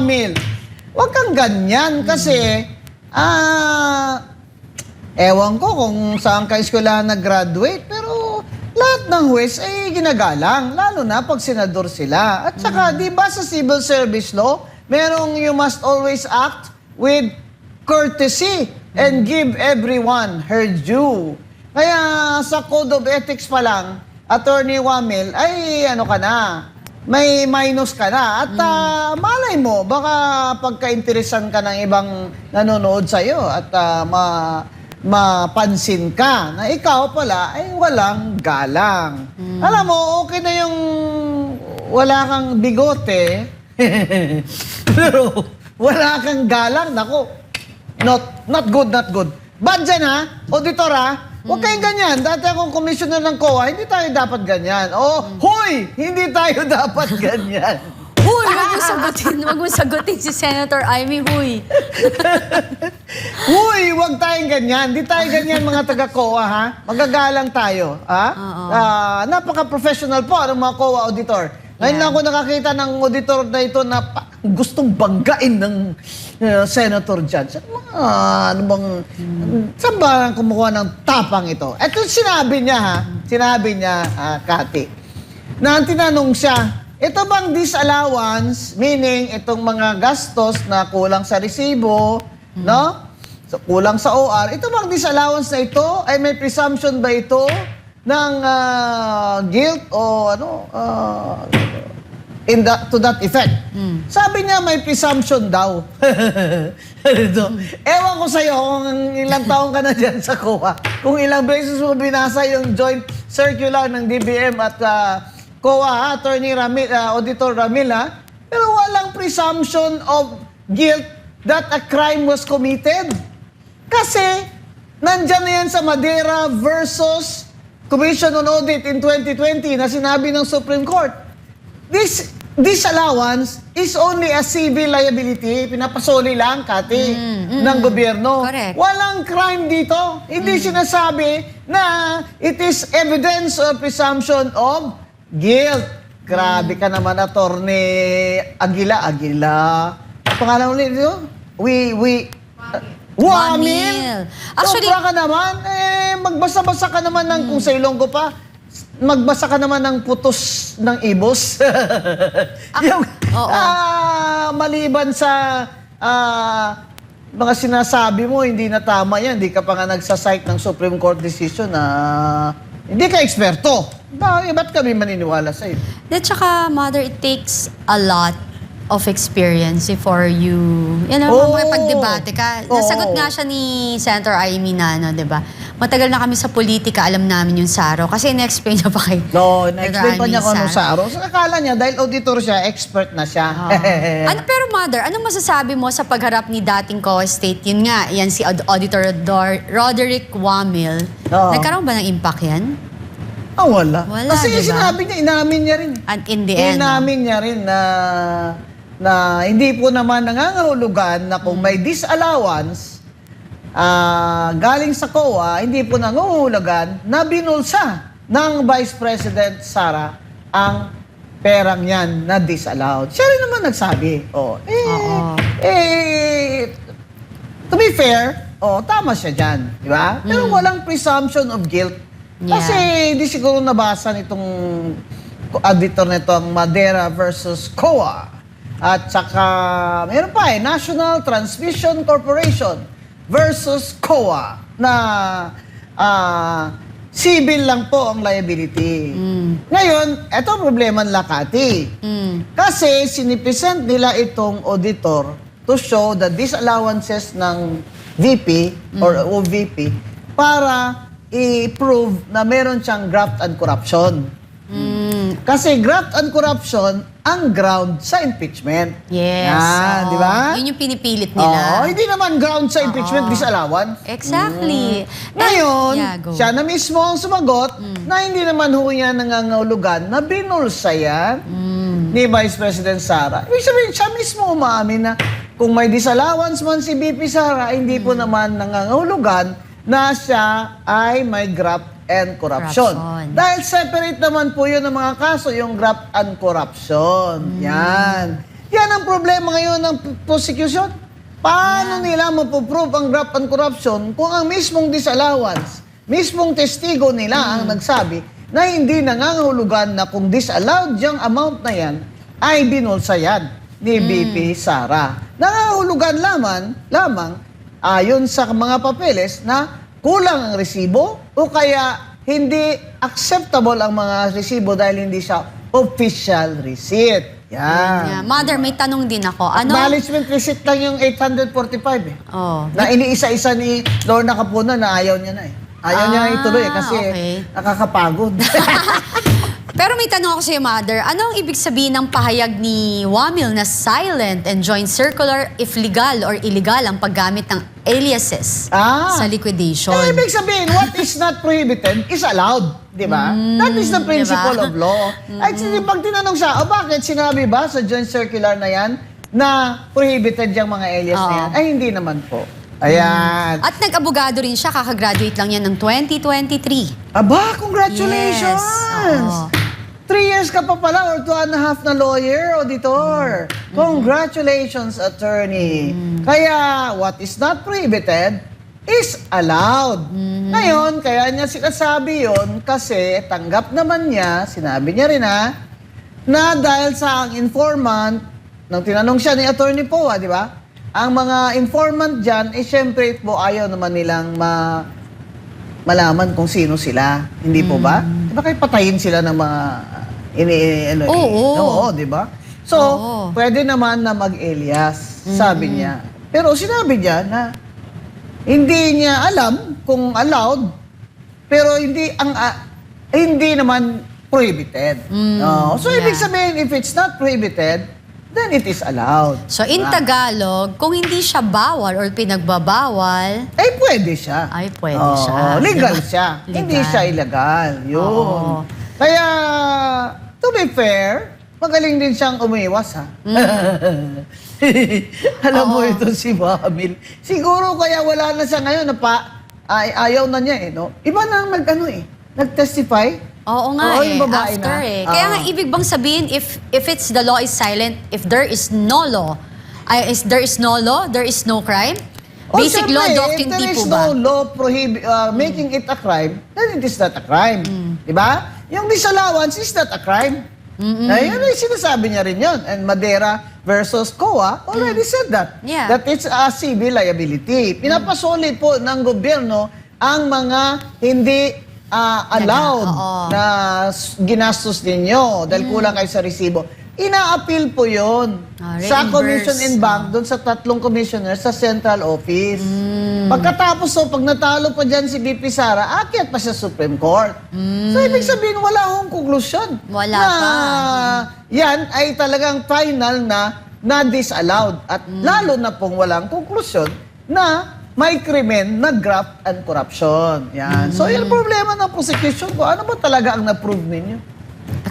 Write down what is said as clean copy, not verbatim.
Wamil, huwag kang ganyan kasi, ewan ko kung saan ka eskwelahan nag-graduate, pero lahat ng huwes ay ginagalang, lalo na pag senador sila. At saka, di ba sa civil service law, merong you must always act with courtesy and give everyone her due. Kaya sa Code of Ethics pa lang, Attorney Wamil, ay ano ka na, may minus ka na. At malay mo, baka pagka-interesan ka ng ibang nanonood sa'yo at mapansin ka na ikaw pala ay walang galang. Alam mo, okay na yung wala kang bigote, pero wala kang galang. Naku, not good, not good. Bad dyan ha, auditor ha, huwag kayong ganyan. Dati akong commissioner ng COA, hindi tayo dapat ganyan. Huy! Hindi tayo dapat ganyan. Huy! Wag mo sagutin si Senator Amy, huy. Huy! Huwag tayong ganyan. Hindi tayo ganyan mga taga-COA, ha? Magagalang tayo, ha? Napaka-professional po ang mga COA auditor. Ngayon lang ako nakakita ng auditor na ito na gustong banggain ng senator dyan. Ano bang, saan ba kumukuha ng tapang ito? Ito sinabi niya, ha? Sinabi niya, Kati, na tinanong siya, ito bang disallowance, meaning itong mga gastos na kulang sa resibo, no? So, kulang sa OR, ito bang disallowance na ito, ay may presumption ba ito ng guilt o ano, to that effect. Sabi niya may presumption daw. Ewan ko sa'yo kung ilang taong ka na dyan sa COA. Kung ilang beses mo binasa yung joint circular ng DBM at COA, Attorney Ramil, Auditor Ramil, pero walang presumption of guilt that a crime was committed. Kasi nandyan na yan sa Madera versus Commission on Audit in 2020 na sinabi ng Supreme Court. This allowance is only a civil liability. Pinapasoli lang, Kati, ng gobyerno. Correct. Walang crime dito. Hindi sinasabi na it is evidence or presumption of guilt. Grabe ka naman, Attorney Aguila. Pangalan ulit ito? Wamil. Actually, sobra ka naman. Magbasa-basa ka naman ng kung sa Ilonggo pa. Magbasa ka naman ng putos ng ibos. Yung, maliban sa mga sinasabi mo, hindi na tama yan. Hindi ka pa nga nagsasite ng Supreme Court decision na hindi ka eksperto. Ba't kami maniniwala sa'yo? At saka, Mother, it takes a lot of experience before you makipag-debate ka. Nasagot nga siya ni Senator Amy na, di ba? Matagal na kami sa politika, alam namin yung SARO. Kasi na-explain niya pa kay na-explain pa niya kung anong SARO. So, akala niya, dahil auditor siya, expert na siya. Pero Mother, anong masasabi mo sa pagharap ni dating COA State? Yun nga, yan si Auditor Roderick Wamil. Nagkaroon ba ng impact yan? Wala. Wala, kasi diba? sinabi niya, inamin niya rin. And in the end, inamin niya rin na hindi po naman nangangahulugan na kung may disallowance galing sa COA, hindi po nangangahulugan na binulsa ng Vice President Sara ang perang yan na disallowed. Siya rin naman nagsabi. To be fair, tama siya dyan. Di ba? Pero walang presumption of guilt. Kasi hindi siguro nabasa nitong auditor nito ang Madera versus COA. At saka, meron pa National Transmission Corporation versus COA na civil lang po ang liability. Ngayon, eto ang problema nila, Kati. Kasi sinipresent nila itong auditor to show the disallowances ng VP or OVP para i-prove na meron siyang graft and corruption. Kasi graft and corruption ang ground sa impeachment. Yes. Di ba? Yun yung pinipilit nila. Hindi naman ground sa impeachment disallowance. Exactly. Ngayon, siya na mismo ang sumagot na hindi naman ho yan nangangahulugan na binulsa yan ni Vice President Sara. Ibig sabihin, siya mismo umaamin na kung may disallowance man si VP Sara, hindi po naman nangangahulugan na siya ay may graft and corruption. Dahil separate naman po yun ng mga kaso, yung graft and corruption. Yan. Yan ang problema ngayon ng prosecution. Paano nila mapoprove ang graft and corruption kung ang mismong disallowance, mismong testigo nila ang nagsabi na hindi nangangahulugan na kung disallowed yung amount na yan, ay binulsa yan ni BP Sara. Nangangahulugan lamang ayon sa mga papeles na kulang ang resibo o kaya hindi acceptable ang mga resibo dahil hindi siya official receipt. Yan. Yeah. Mother, may tanong din ako. Ano? Management receipt lang yung 845 eh. Oh. Na iniisa-isa ni Lorna Capuna na ayaw niya na eh. Ayaw niya na ituloy eh kasi okay. nakakapagod. Pero may tanong ako sa'yo, Mother. Ano ang ibig sabihin ng pahayag ni Wamil na silent and joint circular if legal or illegal ang paggamit ng aliases sa liquidation? Ibig sabihin, what is not prohibited is allowed. Di ba? That is the principle of law. Ay, pag tinanong siya, bakit sinabi ba sa joint circular na yan na prohibited yung mga alias na yan? Ay, hindi naman po. Ayan. At nag-abogado rin siya, kakagraduate lang yan ng 2023. Aba, congratulations! Yes. 3 years ka pa pala or 2.5 na lawyer, auditor. Congratulations, attorney. Kaya, what is not prohibited is allowed. Ngayon, kaya niya sinasabi yon kasi tanggap naman niya, sinabi niya rin na dahil sa ang informant, nang tinanong siya ni Attorney Poa, di ba? Ang mga informant dyan, syempre po ayaw naman nilang malaman kung sino sila. Hindi po ba? Di ba kayo patayin sila ng mga Oo, di ba? So, pwede naman na mag-alias, sabi niya. Pero sinabi niya na hindi niya alam kung allowed, pero hindi naman prohibited. So, ibig sabihin, if it's not prohibited, then it is allowed. So, in Tagalog, kung hindi siya bawal or pinagbabawal, ay pwede siya. Ay, pwede siya. Legal Diba? siya. Legal. Hindi siya illegal. Yun. Oo. Kaya, to be fair, magaling din siyang umiwas, ha? Alam mo ito si Wamil. Siguro kaya wala na siya ngayon na ayaw na niya, eh, no? Iba na nag-testify. Oo nga yung babae after na. Kaya nga, ibig bang sabihin, if it's the law is silent, if there is no law, there is no law, there is no crime? Basic Siyempre, law doctrine, if there di po is ba? no law making it a crime, then it is not a crime. Diba? Yung disallowance is not a crime. Ayun, sinasabi niya rin yun. And Madera versus COA already said that. Yeah. That it's a civil liability. Pinapasoli po ng gobyerno ang mga hindi allowed na ginastos ninyo dahil kulang kayo sa resibo. Ina-appeal po yun sa Commission in Bank, doon sa 3 commissioners sa central office. Pagkatapos pag natalo pa dyan si BP Sara, akyat pa siya Supreme Court. So, ibig sabihin, wala akong konklusyon. Wala na pa. Yan ay talagang final na disallowed. At lalo na pong walang konklusyon na may krimen na graft and corruption. Yan. So, yung problema ng prosecution ko, ano ba talaga ang na-prove ninyo?